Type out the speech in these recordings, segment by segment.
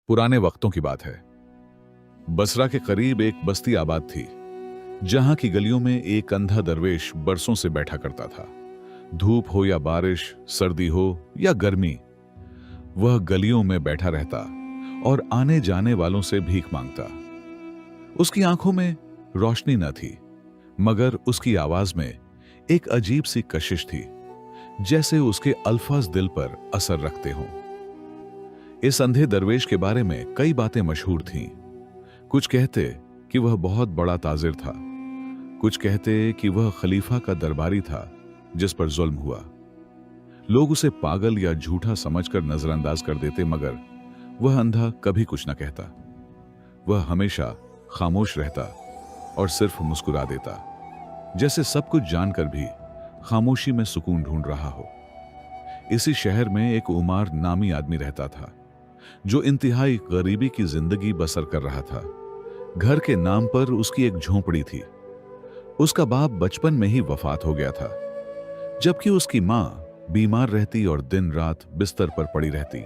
पुराने वक्तों की बात है। बसरा के करीब एक बस्ती आबाद थी, जहां की गलियों में एक अंधा दरवेश बरसों से बैठा करता था। धूप हो या बारिश, सर्दी हो या गर्मी, वह गलियों में बैठा रहता और आने जाने वालों से भीख मांगता। उसकी आंखों में रोशनी न थी, मगर उसकी आवाज में एक अजीब सी कशिश थी, जैसे उसके अल्फाज दिल पर असर रखते हों। इस अंधे दरवेश के बारे में कई बातें मशहूर थीं। कुछ कहते कि वह बहुत बड़ा ताजिर था, कुछ कहते कि वह खलीफा का दरबारी था जिस पर जुल्म हुआ। लोग उसे पागल या झूठा समझकर नजरअंदाज कर देते, मगर वह अंधा कभी कुछ न कहता। वह हमेशा खामोश रहता और सिर्फ मुस्कुरा देता, जैसे सब कुछ जानकर भी खामोशी में सुकून ढूंढ रहा हो। इसी शहर में एक उमार नामी आदमी रहता था, जो इंतहाई गरीबी की जिंदगी बसर कर रहा था। घर के नाम पर उसकी एक झोंपड़ी थी। उसका बाप बचपन में ही वफात हो गया था, जबकि उसकी मां बीमार रहती और दिन रात बिस्तर पर पड़ी रहती।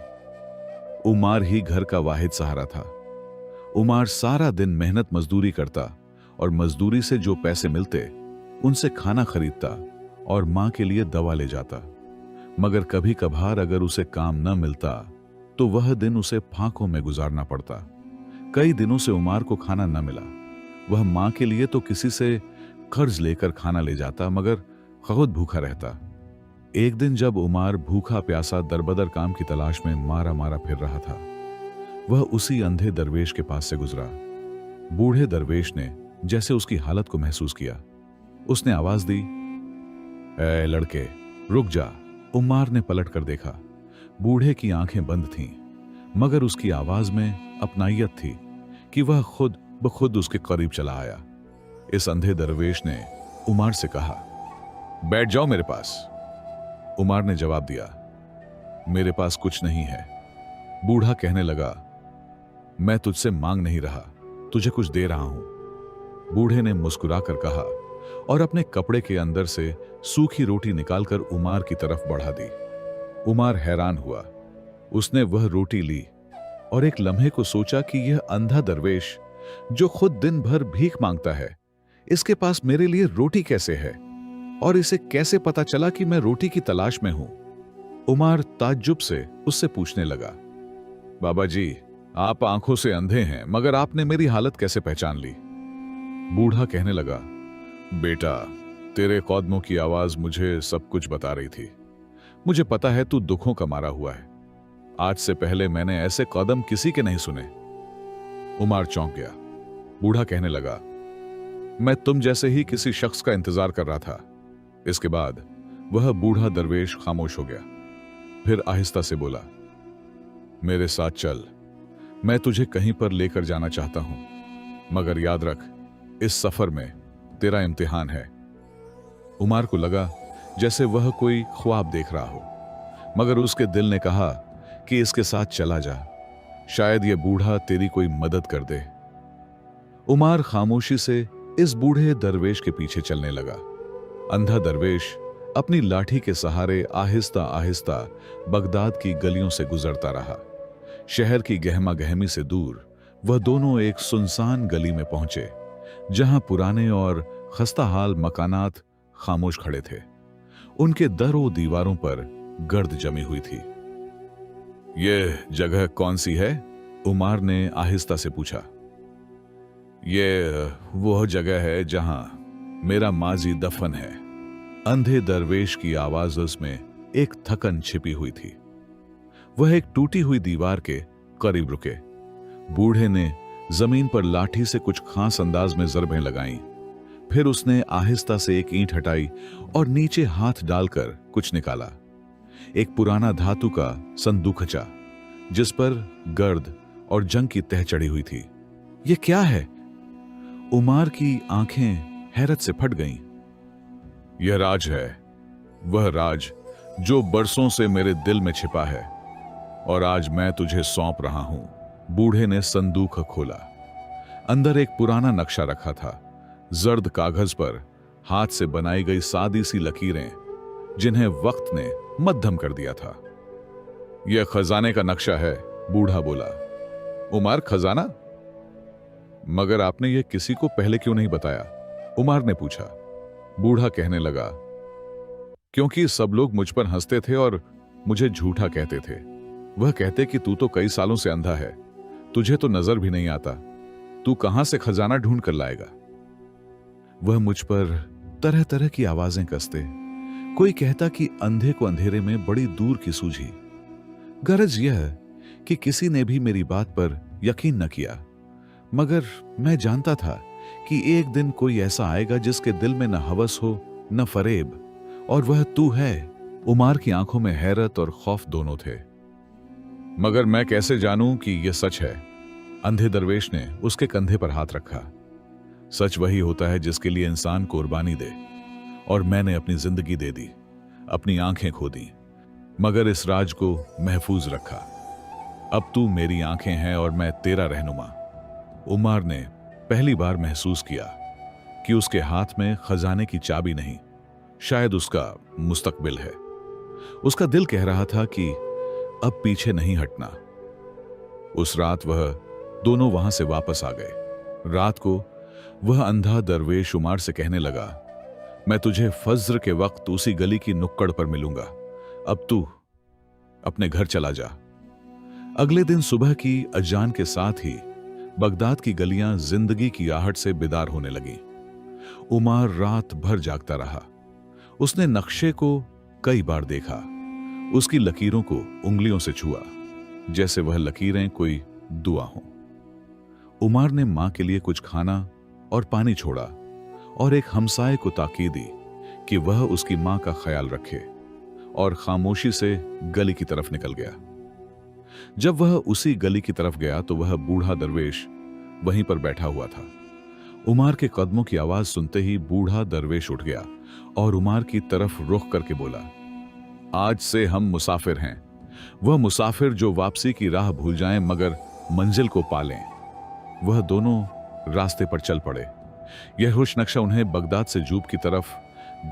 उमार ही घर का वाहिद सहारा था। उमार सारा दिन मेहनत मजदूरी करता और मजदूरी से जो पैसे मिलते उनसे खाना खरीदता और मां के लिए दवा ले जाता। मगर कभी कभार अगर उसे काम न मिलता तो वह दिन उसे फांकों में गुजारना पड़ता। कई दिनों से उमार को खाना न मिला। वह मां के लिए तो किसी से कर्ज लेकर खाना ले जाता, मगर खुद भूखा रहता। एक दिन जब उमार भूखा प्यासा दरबदर काम की तलाश में मारा मारा फिर रहा था, वह उसी अंधे दरवेश के पास से गुजरा। बूढ़े दरवेश ने जैसे उसकी हालत को महसूस किया। उसने आवाज दी, ए लड़के, रुक जा। उमार ने पलट कर देखा। बूढ़े की आंखें बंद थीं, मगर उसकी आवाज में अपनाइयत थी कि वह खुद ब खुद उसके करीब चला आया। इस अंधे दरवेश ने उमार से कहा, बैठ जाओ मेरे पास। उमार ने जवाब दिया, मेरे पास कुछ नहीं है। बूढ़ा कहने लगा, मैं तुझसे मांग नहीं रहा, तुझे कुछ दे रहा हूं। बूढ़े ने मुस्कुराकर कहा और अपने कपड़े के अंदर से सूखी रोटी निकालकर उमार की तरफ बढ़ा दी। उमार हैरान हुआ। उसने वह रोटी ली और एक लम्हे को सोचा कि यह अंधा दरवेश, जो खुद दिन भर भीख मांगता है, इसके पास मेरे लिए रोटी कैसे है और इसे कैसे पता चला कि मैं रोटी की तलाश में हूं। उमार ताज्जुब से उससे पूछने लगा, बाबा जी, आप आंखों से अंधे हैं, मगर आपने मेरी हालत कैसे पहचान ली? बूढ़ा कहने लगा, बेटा, तेरे कदमों की आवाज मुझे सब कुछ बता रही थी। मुझे पता है तू दुखों का मारा हुआ है। आज से पहले मैंने ऐसे कदम किसी के नहीं सुने। उमार चौंक गया। बूढ़ा कहने लगा, मैं तुम जैसे ही किसी शख्स का इंतजार कर रहा था। इसके बाद वह बूढ़ा दरवेश खामोश हो गया। फिर आहिस्ता से बोला, मेरे साथ चल, मैं तुझे कहीं पर लेकर जाना चाहता हूं, मगर याद रख, इस सफर में तेरा इम्तिहान है। उमार को लगा जैसे वह कोई ख्वाब देख रहा हो, मगर उसके दिल ने कहा कि इसके साथ चला जा, शायद यह बूढ़ा तेरी कोई मदद कर दे। उमार खामोशी से इस बूढ़े दरवेश के पीछे चलने लगा। अंधा दरवेश अपनी लाठी के सहारे आहिस्ता आहिस्ता बगदाद की गलियों से गुजरता रहा। शहर की गहमा गहमी से दूर वह दोनों एक सुनसान गली में पहुंचे, जहां पुराने और खस्ताहाल मकानात खामोश खड़े थे। उनके दरों दीवारों पर गर्द जमी हुई थी। यह जगह कौन सी है? उमार ने आहिस्ता से पूछा। यह वह जगह है जहां मेरा माजी दफन है। अंधे दरवेश की आवाज उसमें एक थकन छिपी हुई थी। वह एक टूटी हुई दीवार के करीब रुके। बूढ़े ने जमीन पर लाठी से कुछ खास अंदाज में ज़रबें लगाईं। फिर उसने आहिस्ता से एक ईंट हटाई और नीचे हाथ डालकर कुछ निकाला। एक पुराना धातु का संदूकचा, जिस पर गर्द और जंग की तह चढ़ी हुई थी। यह क्या है? उमार की आंखें हैरत से फट गईं। यह राज है, वह राज जो बरसों से मेरे दिल में छिपा है, और आज मैं तुझे सौंप रहा हूं। बूढ़े ने संदूक खोला। अंदर एक पुराना नक्शा रखा था, जर्द कागज पर हाथ से बनाई गई सादी सी लकीरें, जिन्हें वक्त ने मद्धम कर दिया था। यह खजाने का नक्शा है, बूढ़ा बोला। उमार, खजाना? मगर आपने यह किसी को पहले क्यों नहीं बताया? उमार ने पूछा। बूढ़ा कहने लगा, क्योंकि सब लोग मुझ पर हंसते थे और मुझे झूठा कहते थे। वह कहते कि तू तो कई सालों से अंधा है, तुझे तो नजर भी नहीं आता, तू कहां से खजाना ढूंढ कर लाएगा। वह मुझ पर तरह तरह की आवाजें कसते। कोई कहता कि अंधे को अंधेरे में बड़ी दूर की सूझी। गरज यह कि किसी ने भी मेरी बात पर यकीन न किया, मगर मैं जानता था कि एक दिन कोई ऐसा आएगा जिसके दिल में न हवस हो न फरेब, और वह तू है। उमार की आंखों में हैरत और खौफ दोनों थे। मगर मैं कैसे जानूं कि यह सच है? अंधे दरवेश ने उसके कंधे पर हाथ रखा। सच वही होता है जिसके लिए इंसान कुर्बानी दे, और मैंने अपनी जिंदगी दे दी, अपनी आंखें खो दी, मगर इस राज को महफूज रखा। अब तू मेरी आंखें हैं और मैं तेरा रहनुमा। उमार ने पहली बार महसूस किया कि उसके हाथ में खजाने की चाबी नहीं, शायद उसका मुस्तकबिल है। उसका दिल कह रहा था कि अब पीछे नहीं हटना। उस रात वह दोनों वहां से वापस आ गए। रात को वह अंधा दरवेश उमार से कहने लगा, मैं तुझे फज्र के वक्त उसी गली की नुक्कड़ पर मिलूंगा। अब तू अपने घर चला जा। अगले दिन सुबह की अजान के साथ ही बगदाद की गलियां जिंदगी की आहट से बेदार होने लगीं। उमार रात भर जागता रहा। उसने नक्शे को कई बार देखा, उसकी लकीरों को उंगलियों से छुआ, जैसे वह लकीरें कोई दुआ हों। उमार ने मां के लिए कुछ खाना और पानी छोड़ा और एक हमसाये को ताकीद दी कि वह उसकी मां का ख्याल रखे, और खामोशी से गली की तरफ निकल गया। जब वह उसी गली की तरफ गया तो वह बूढ़ा दरवेश वहीं पर बैठा हुआ था। उमार के कदमों की आवाज सुनते ही बूढ़ा दरवेश उठ गया और उमार की तरफ रुख करके बोला, आज से हम मुसाफिर हैं, वह मुसाफिर जो वापसी की राह भूल जाएं मगर मंजिल को पालें। वह दोनों रास्ते पर चल पड़े। यह खुश नक्शा उन्हें बगदाद से जूब की तरफ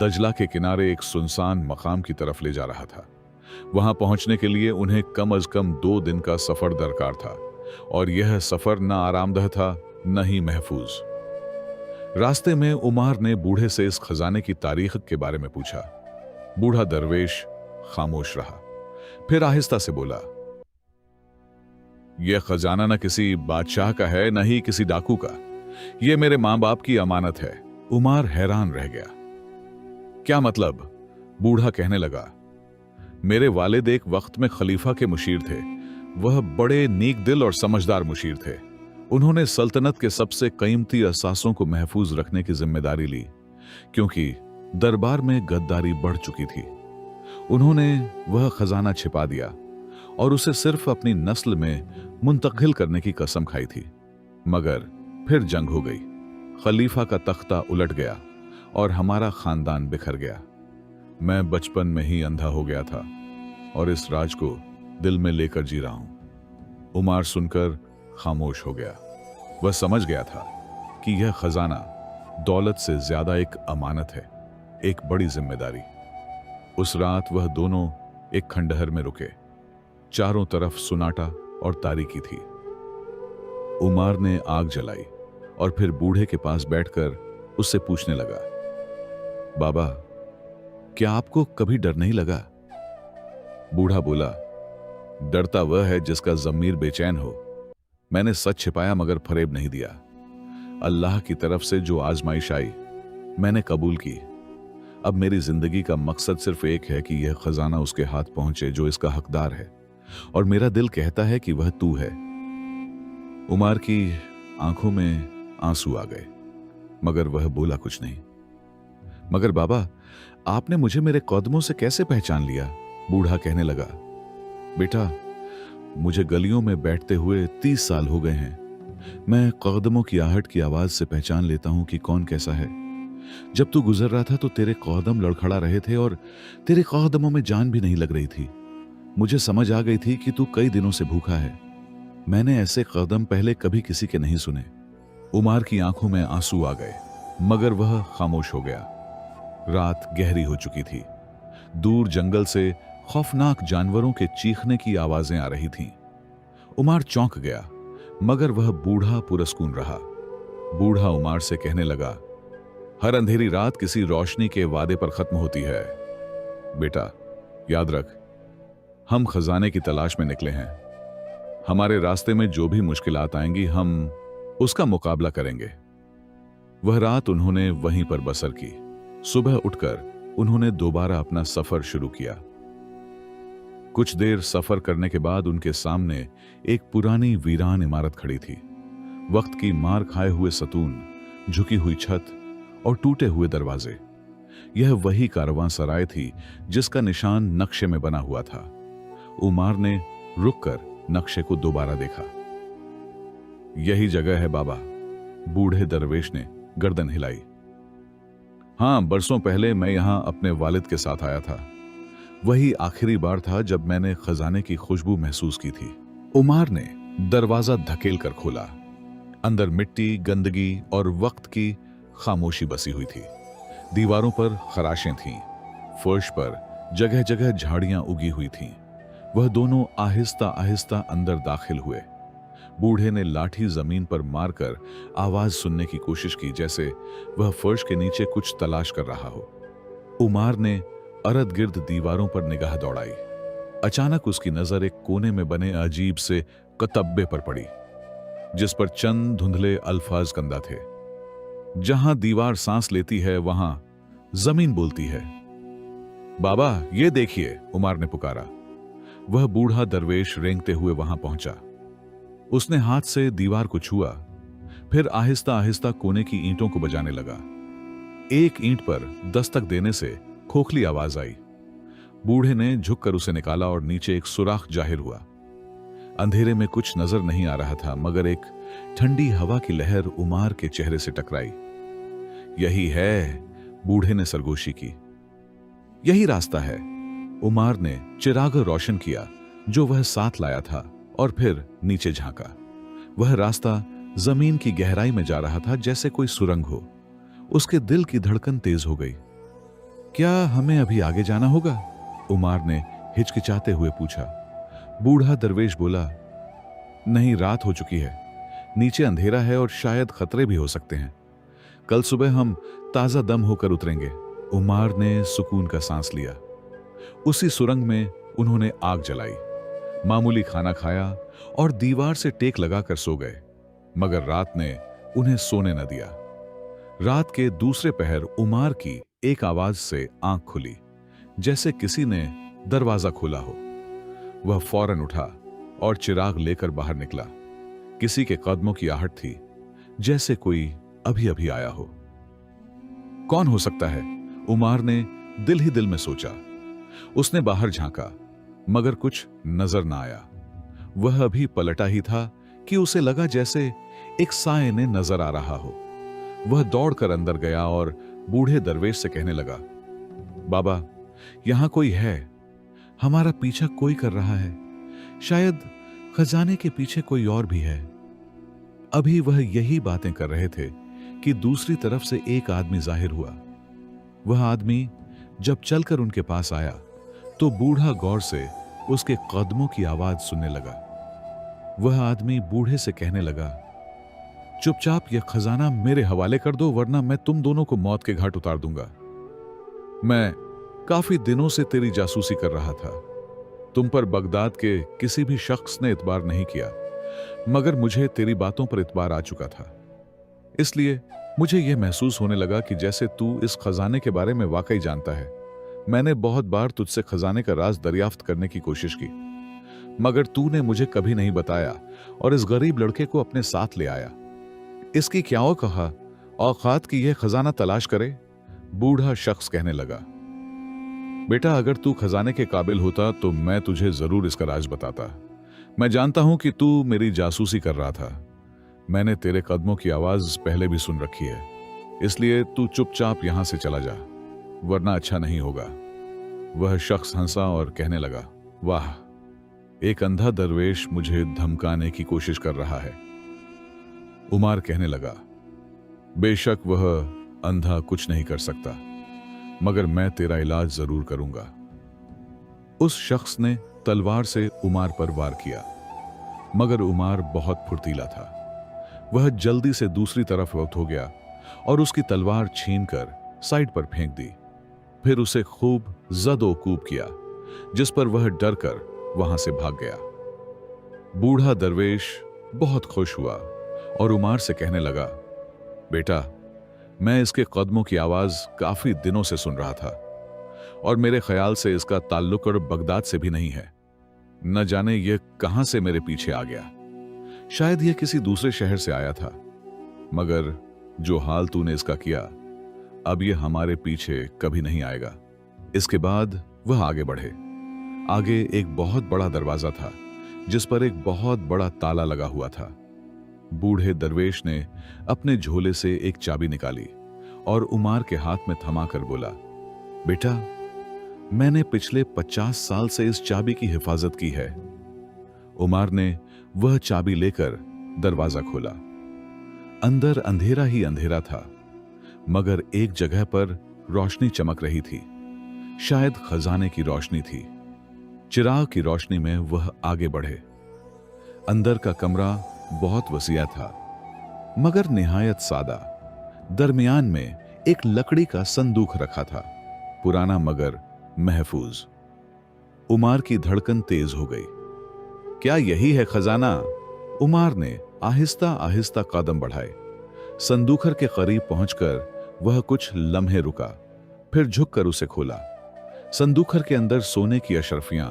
दजला के किनारे एक सुनसान मकाम की तरफ ले जा रहा था। वहां पहुंचने के लिए उन्हें कम अज कम 2 दिन का सफर दरकार था, और यह सफर न आरामदह था न ही महफूज। रास्ते में उमार ने बूढ़े से इस खजाने की तारीख के बारे में पूछा। बूढ़ा दरवेश खामोश रहा, फिर आहिस्ता से बोला, यह खजाना न किसी बादशाह का है न ही किसी डाकू का, यह मेरे मां बाप की अमानत है। उमार हैरान रह गया। क्या मतलब? बूढ़ा कहने लगा, मेरे वालिद एक वक्त में खलीफा के मुशीर थे। वह बड़े नेक दिल और समझदार मुशीर थे। उन्होंने सल्तनत के सबसे कीमती असासों को महफूज रखने की जिम्मेदारी ली, क्योंकि दरबार में गद्दारी बढ़ चुकी थी। उन्होंने वह खजाना छिपा दिया और उसे सिर्फ अपनी नस्ल में मुंतकिल करने की कसम खाई थी। मगर फिर जंग हो गई, खलीफा का तख्ता उलट गया और हमारा खानदान बिखर गया। मैं बचपन में ही अंधा हो गया था और इस राज को दिल में लेकर जी रहा हूं। उमार सुनकर खामोश हो गया। वह समझ गया था कि यह खजाना दौलत से ज्यादा एक अमानत है, एक बड़ी जिम्मेदारी। उस रात वह दोनों एक खंडहर में रुके। चारों तरफ सुनाटा और तारीकी थी। उमार ने आग जलाई और फिर बूढ़े के पास बैठकर उससे पूछने लगा, बाबा, क्या आपको कभी डर नहीं लगा? बूढ़ा बोला, डरता वह है जिसका ज़मीर बेचैन हो। मैंने सच छिपाया मगर फरेब नहीं दिया। अल्लाह की तरफ से जो आजमाइश आई मैंने कबूल की। अब मेरी जिंदगी का मकसद सिर्फ एक है कि यह खजाना उसके हाथ पहुंचे जो इसका हकदार है, और मेरा दिल कहता है कि वह तू है। उमार की आंखों में आंसू आ गए, मगर वह बोला कुछ नहीं। मगर बाबा, आपने मुझे मेरे कदमों से कैसे पहचान लिया? बूढ़ा कहने लगा, बेटा, मुझे गलियों में बैठते हुए 30 साल हो गए हैं। मैं कदमों की आहट की आवाज से पहचान लेता हूं कि कौन कैसा है। जब तू गुजर रहा था तो तेरे कदम लड़खड़ा रहे थे और तेरे कदमों में जान भी नहीं लग रही थी। मुझे समझ आ गई थी कि तू कई दिनों से भूखा है। मैंने ऐसे कदम पहले कभी किसी के नहीं सुने। उमार की आंखों में आंसू आ गए, मगर वह खामोश हो गया। रात गहरी हो चुकी थी। दूर जंगल से खौफनाक जानवरों के चीखने की आवाजें आ रही थीं। उमार चौंक गया। मगर वह बूढ़ा पुरस्कून रहा। बूढ़ा उमार से कहने लगा, हर अंधेरी रात किसी रोशनी के वादे पर खत्म होती है। बेटा, याद रख, हम खजाने की तलाश में निकले हैं। हमारे रास्ते में जो भी मुश्किलात आएंगी, हम उसका मुकाबला करेंगे। वह रात उन्होंने वहीं पर बसर की। सुबह उठकर उन्होंने दोबारा अपना सफर शुरू किया। कुछ देर सफर करने के बाद उनके सामने एक पुरानी वीरान इमारत खड़ी थी। वक्त की मार खाए हुए सतून, झुकी हुई छत और टूटे हुए दरवाजे। यह वही कारवांसराय थी जिसका निशान नक्शे में बना हुआ था। उमार ने रुककर नक्शे को दोबारा देखा। यही जगह है बाबा, बूढ़े दरवेश ने गर्दन हिलाई। हां, बरसों पहले मैं यहां अपने वालिद के साथ आया था। वही आखिरी बार था जब मैंने खजाने की खुशबू महसूस की थी। उमार ने दरवाजा धकेल कर खोला। अंदर मिट्टी, गंदगी और वक्त की खामोशी बसी हुई थी। दीवारों पर खराशें थीं, फर्श पर जगह जगह झाड़ियां उगी हुई थीं। वह दोनों आहिस्ता आहिस्ता अंदर दाखिल हुए। बूढ़े ने लाठी जमीन पर मारकर आवाज सुनने की कोशिश की, जैसे वह फर्श के नीचे कुछ तलाश कर रहा हो। उमार ने अरद गिर्द दीवारों पर निगाह दौड़ाई। अचानक उसकी नजर एक कोने में बने अजीब से कतब्बे पर पड़ी, जिस पर चंद धुंधले अल्फाज कंदा थे। जहां दीवार सांस लेती है, वहां जमीन बोलती है। बाबा, ये देखिए, उमार ने पुकारा। वह बूढ़ा दरवेश रेंगते हुए वहां पहुंचा। उसने हाथ से दीवार को छुआ, फिर आहिस्ता आहिस्ता कोने की ईंटों को बजाने लगा। एक ईंट पर दस्तक देने से खोखली आवाज आई। बूढ़े ने झुककर उसे निकाला और नीचे एक सुराख जाहिर हुआ। अंधेरे में कुछ नजर नहीं आ रहा था, मगर एक ठंडी हवा की लहर उमार के चेहरे से टकराई। यही है, बूढ़े ने सरगोशी की। यही रास्ता है। उमार ने चिराग रोशन किया जो वह साथ लाया था और फिर नीचे झांका। वह रास्ता जमीन की गहराई में जा रहा था, जैसे कोई सुरंग हो। उसके दिल की धड़कन तेज हो गई। क्या हमें अभी आगे जाना होगा? उमार ने हिचकिचाते हुए पूछा। बूढ़ा दरवेश बोला, नहीं, रात हो चुकी है, नीचे अंधेरा है और शायद खतरे भी हो सकते हैं। कल सुबह हम ताजा दम होकर उतरेंगे। उमार ने सुकून का सांस लिया। उसी सुरंग में उन्होंने आग जलाई, मामूली खाना खाया और दीवार से टेक लगाकर सो गए। मगर रात ने उन्हें सोने न दिया। रात के दूसरे पहर उमार की एक आवाज से आंख खुली, जैसे किसी ने दरवाजा खोला हो। वह फौरन उठा और चिराग लेकर बाहर निकला। किसी के कदमों की आहट थी, जैसे कोई अभी अभी आया हो। कौन हो सकता है? उमार ने दिल ही दिल में सोचा। उसने बाहर झांका, मगर कुछ नजर ना आया। वह अभी पलटा ही था कि उसे लगा जैसे एक साए ने नजर आ रहा हो। वह दौड़कर अंदर गया और बूढ़े दरवेश से कहने लगा, बाबा, यहां कोई है। हमारा पीछा कोई कर रहा है। शायद खजाने के पीछे कोई और भी है। अभी वह यही बातें कर रहे थे कि दूसरी तरफ से एक आदमी जाहिर हुआ। वह आदमी जब चलकर उनके पास आया तो बूढ़ा गौर से उसके कदमों की आवाज सुनने लगा। वह आदमी बूढ़े से कहने लगा, चुपचाप यह खजाना मेरे हवाले कर दो, वरना मैं तुम दोनों को मौत के घाट उतार दूंगा। मैं काफी दिनों से तेरी जासूसी कर रहा था। तुम पर बगदाद के किसी भी शख्स ने इतबार नहीं किया, मगर मुझे तेरी बातों पर इतबार आ चुका था। इसलिए मुझे यह महसूस होने लगा कि जैसे तू इस खजाने के बारे में वाकई जानता है। मैंने बहुत बार तुझसे खजाने का राज दरियाफ्त करने की कोशिश की, मगर तूने मुझे कभी नहीं बताया और इस गरीब लड़के को अपने साथ ले आया। इसकी क्या कहा औकात की यह खजाना तलाश करे? बूढ़ा शख्स कहने लगा, बेटा, अगर तू खजाने के काबिल होता तो मैं तुझे जरूर इसका राज बताता। मैं जानता हूं कि तू मेरी जासूसी कर रहा था। मैंने तेरे कदमों की आवाज पहले भी सुन रखी है, इसलिए तू चुपचाप यहां से चला जा, वरना अच्छा नहीं होगा। वह शख्स हंसा और कहने लगा, वाह, एक अंधा दरवेश मुझे धमकाने की कोशिश कर रहा है। उमार कहने लगा, बेशक वह अंधा कुछ नहीं कर सकता, मगर मैं तेरा इलाज जरूर करूंगा। उस शख्स ने तलवार से उमार पर वार किया। मगर उमार बहुत फुर्तीला था। वह जल्दी से दूसरी तरफ वक्त हो गया और उसकी तलवार छीनकर साइड पर फेंक दी। फिर उसे खूब जदो-कूब किया, जिस पर वह डर कर वहां से भाग गया। बूढ़ा दरवेश बहुत खुश हुआ और उमार से कहने लगा, बेटा, मैं इसके कदमों की आवाज काफी दिनों से सुन रहा था और मेरे ख्याल से इसका ताल्लुक और बगदाद से भी नहीं है। न जाने यह कहां से मेरे पीछे आ गया। शायद यह किसी दूसरे शहर से आया था, मगर जो हाल तूने इसका किया, अब यह हमारे पीछे कभी नहीं आएगा। इसके बाद वह आगे बढ़े। आगे एक बहुत बड़ा दरवाजा था जिस पर एक बहुत बड़ा ताला लगा हुआ था। बूढ़े दरवेश ने अपने झोले से एक चाबी निकाली और उमार के हाथ में थमाकर बोला, बेटा, मैंने पिछले 50 साल से इस चाबी की हिफाजत की है। उमार ने वह चाबी लेकर दरवाजा खोला। अंदर अंधेरा ही अंधेरा था, मगर एक जगह पर रोशनी चमक रही थी। शायद खजाने की रोशनी थी। चिराग की रोशनी में वह आगे बढ़े। अंदर का कमरा बहुत वसीआ था, मगर निहायत सादा। दरमियान में एक लकड़ी का संदूक रखा था, पुराना मगर महफूज। उमार की धड़कन तेज हो गई। क्या यही है खजाना? उमार ने आहिस्ता आहिस्ता कदम बढ़ाए। संदूखर के करीब पहुंचकर वह कुछ लम्हे रुका, फिर झुककर उसे खोला। संदूखर के अंदर सोने की अशरफियां,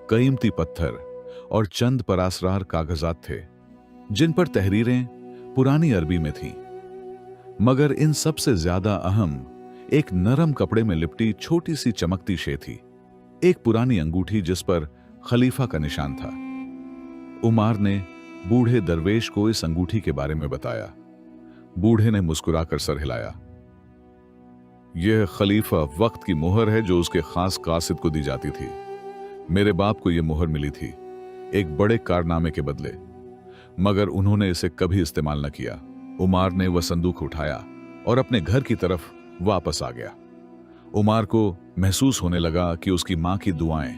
कीमती पत्थर और चंद परासरार कागजात थे, जिन पर तहरीरें पुरानी अरबी में थीं। मगर इन सब से ज्यादा अहम एक नरम कपड़े में लिपटी छोटी सी चमकती शे थी, एक पुरानी अंगूठी जिस पर खलीफा का निशान था। उमार ने बूढ़े दरवेश को इस अंगूठी के बारे में बताया। बूढ़े ने मुस्कुराकर सर हिलाया। यह खलीफा वक्त की मोहर है जो उसके खास कासिद को दी जाती थी। मेरे बाप को यह मोहर मिली थी एक बड़े कारनामे के बदले, मगर उन्होंने इसे कभी इस्तेमाल न किया। उमार ने वह संदूक उठाया और अपने घर की तरफ वापस आ गया। उमार को महसूस होने लगा कि उसकी मां की दुआएं,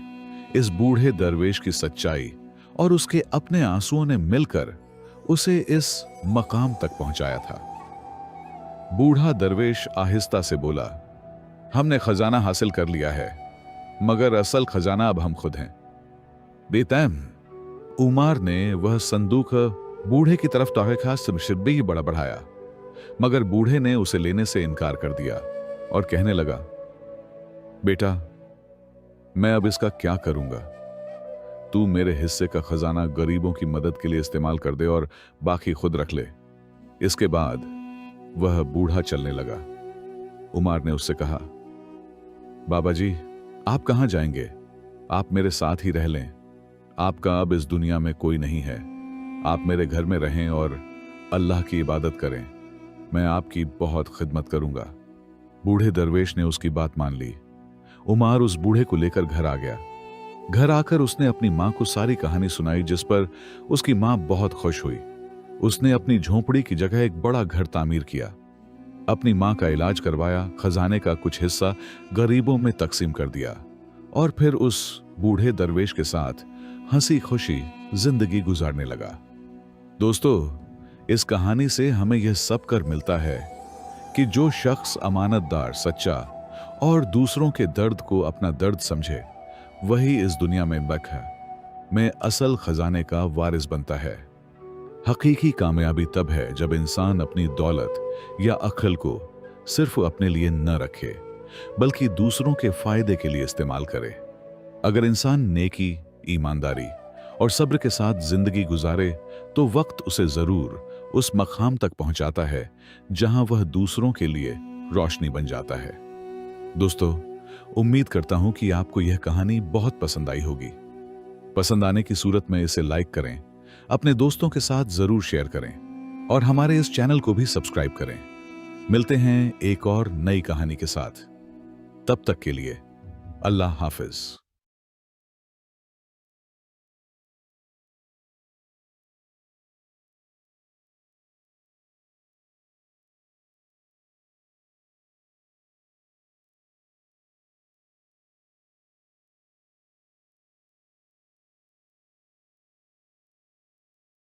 इस बूढ़े दरवेश की सच्चाई और उसके अपने आंसुओं ने मिलकर उसे इस मकाम तक पहुंचाया था। बूढ़ा दरवेश आहिस्ता से बोला, हमने खजाना हासिल कर लिया है, मगर असल खजाना अब हम खुद हैं। बेतैम, उमार ने वह संदूक बूढ़े की तरफ खास शिब्बी ही बड़ा बढ़ाया, मगर बूढ़े ने उसे लेने से इनकार कर दिया और कहने लगा, बेटा, मैं अब इसका क्या करूंगा? तू मेरे हिस्से का खजाना गरीबों की मदद के लिए इस्तेमाल कर दे और बाकी खुद रख ले। इसके बाद वह बूढ़ा चलने लगा। उमार ने उससे कहा, बाबा जी, आप कहां जाएंगे? आप मेरे साथ ही रह लें। आपका अब इस दुनिया में कोई नहीं है। आप मेरे घर में रहें और अल्लाह की इबादत करें। मैं आपकी बहुत खिदमत करूंगा। बूढ़े दरवेश ने उसकी बात मान ली। उमार उस बूढ़े को लेकर घर आ गया। घर आकर उसने अपनी मां को सारी कहानी सुनाई, जिस पर उसकी मां बहुत खुश हुई। उसने अपनी झोंपड़ी की जगह एक बड़ा घर तामीर किया, अपनी मां का इलाज करवाया, खजाने का कुछ हिस्सा गरीबों में तकसीम कर दिया और फिर उस बूढ़े दरवेश के साथ हंसी खुशी जिंदगी गुजारने लगा। दोस्तों, इस कहानी से हमें यह सब कर मिलता है कि जो शख्स अमानतदार, सच्चा और दूसरों के दर्द को अपना दर्द समझे, वही इस दुनिया में असल खजाने का वारिस बनता है। हकीकी कामयाबी तब है जब इंसान अपनी दौलत या अक्ल को सिर्फ अपने लिए न रखे, बल्कि दूसरों के फायदे के लिए इस्तेमाल करे। अगर इंसान नेकी, ईमानदारी और सब्र के साथ जिंदगी गुजारे, तो वक्त उसे जरूर उस मकाम तक पहुंचाता है जहां वह दूसरों के लिए रोशनी बन जाता है। दोस्तों, उम्मीद करता हूं कि आपको यह कहानी बहुत पसंद आई होगी। पसंद आने की सूरत में इसे लाइक करें, अपने दोस्तों के साथ जरूर शेयर करें और हमारे इस चैनल को भी सब्सक्राइब करें। मिलते हैं एक और नई कहानी के साथ। तब तक के लिए अल्लाह हाफिज।